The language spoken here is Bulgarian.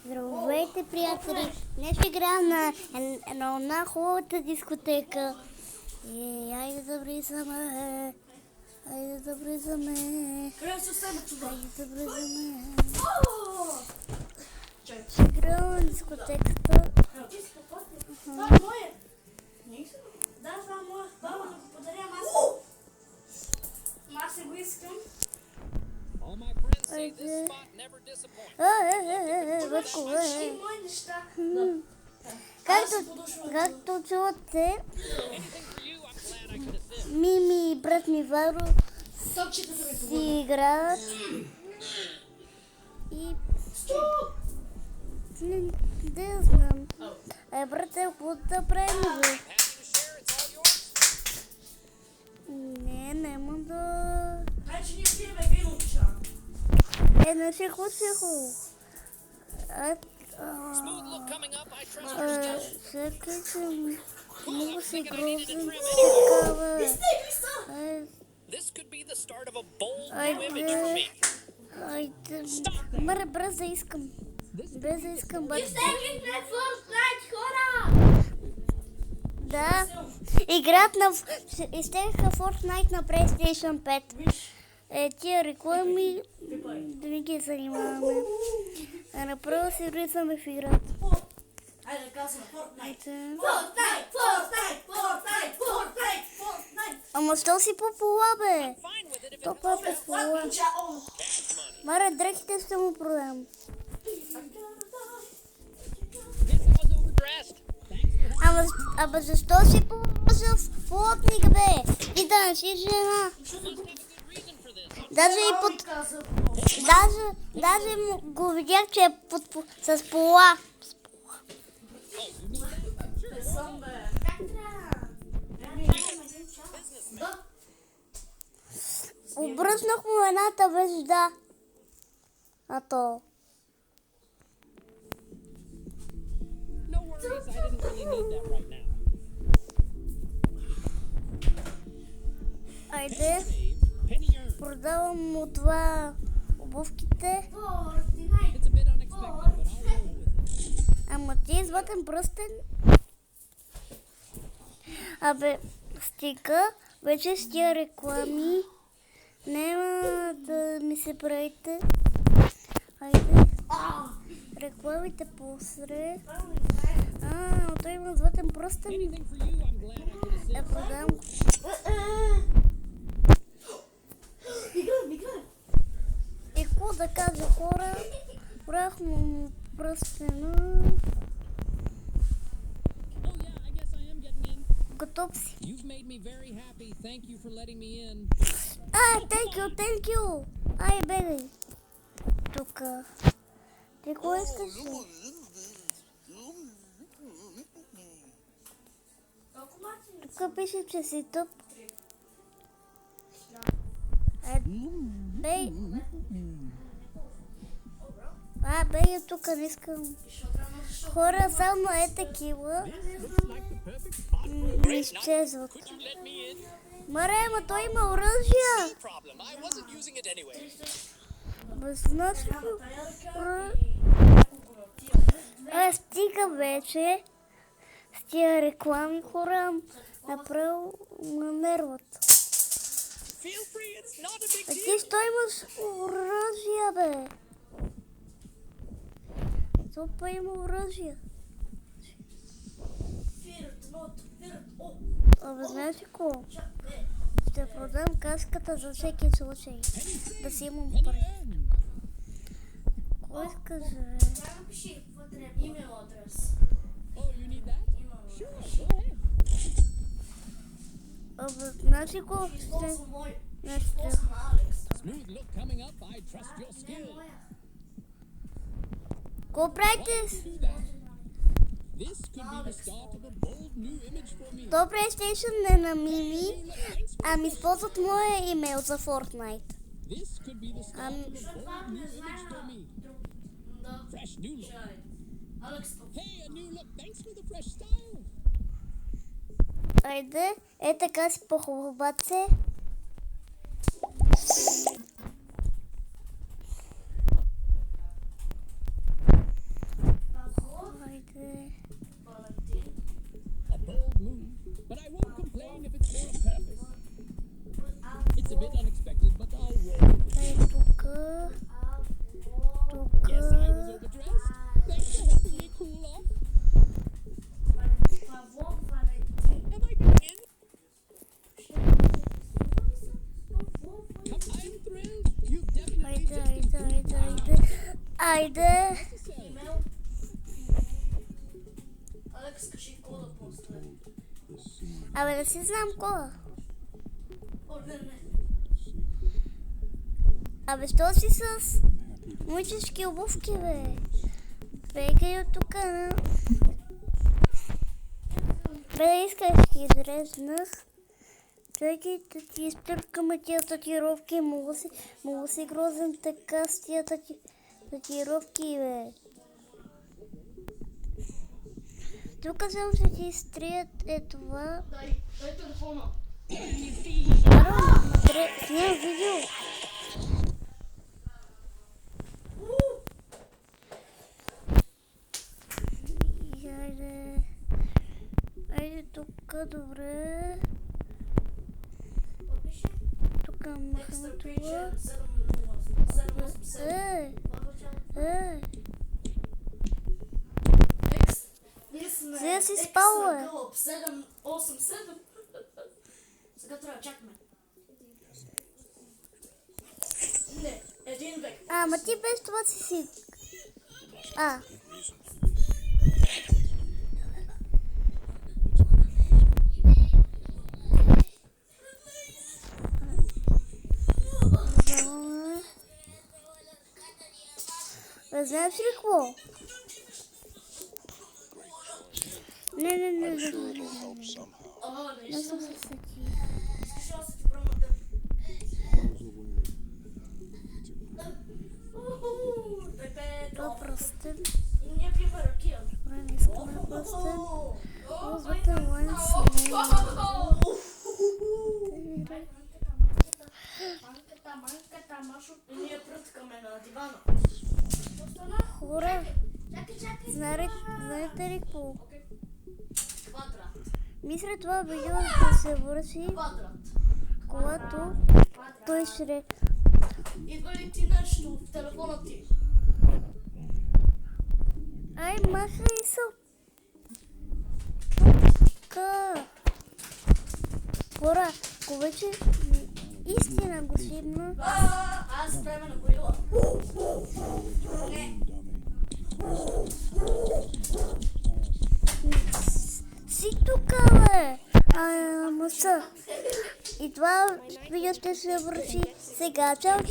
Здравейте, приятели! Днес ще играем на една хубавата дискотека. Айде да влизаме. Айде да влизаме. Айде да влизаме. Ще играем на дискотеката. Това е мое. Да, това е мое. Баба да го подаря, аз се го искам. Айде. Върко, Всички мои неща. Както чувате, Мими и брат ми Варо си играят и не знам. Брате, какво да правим? Няма да... Значи ние пиеме вино чак. Значи какво си е хубаво? Чакай, че много се грозим такава. Айде. Маре, без да искам. Без да искам, бати. Изтеглихме Fortnite, хора! Да. Изтеглиха Fortnite на PlayStation 5. Тия реклами да не ги занимаваме. Направо си влизаме в играта. Айде да казвам Fortnite. Айде. Fortnite! Ама що си по-пола, бе? То по-пола. Маре, дрехите ще му продам. Ама защо си положил в плотник, бе? И да не си жена. Даже и под... Даже го видях, че е с пола. Обръснах му едната вежда. А то... Айде, продавам му това обувките. Ама ти е златен пръстен. Абе, стига, вече с тия реклами. Нема да ми се правите. Айде, рекламите посред. Той има златен пръстен. Продавам го. И какво да кажа, хора? Брах му пръстена. Готов си. Thank you. Ай, бебе. Тука. Ти кое искаш? Тук пише, че си тъп. Бей. Бей, тук не искам. Хора, само такива ми изчезват. Маре, ама той има оръжия. Безначно. Стига вече с тия реклами, хора, направо ме нерват. Ти що имаш оръжия, бе? Топа има оръжия. Абе, знаеш ли какво? Ще продам каската за всеки случай. Да си имам пари. Кой искаш, бе? Напиши какво трябва. Имейл адрес. Абе, знаеш ли какво? Използвам мой. Нещо. Използвам Алекс. Какво правите? То PlayStation не на Мими, ами използват моя имейл за Fortnite. Айде, така си похлубат се. Айде. Имейл. Алекс, кажи кода после. Абе, не си знам кода. О, не. Абе, що си с мъчешки обувки, бе? Бегай от тук, на... Бе, искаш ги изрезнах. Чакай да ти изтъркаме тия татуировки. Мога си грозен така с тия татуировки, бе. Тук само ще ти изтрият това. Дай телефона. Снимам видео. Айде тук, добре. Тук махаме това. Сега си спал, бе. 787. Сега трябва да чакаме. Не, един век. Ама ти без това си. Знаеш ли какво? Не. Не Не съм се сети. искаш да се ти промота. Това пръстен. Ние пием ракия. Добре, не искаме пръстен. Ползвате лайн с Манката, Машо, и ние пръткаме на дивана. хора. Знаете ли какво? Квадрат. Мисля това видео да се върши, Квадрат. когато той ще... Идва ли ти нещо в телефона ти? Ай, махай се. Тука. Хора, ако вече истина го шибна, Аз време на горила. Не. си тука, бе. Маса. И това видео ще се върши сега. Чао, чао.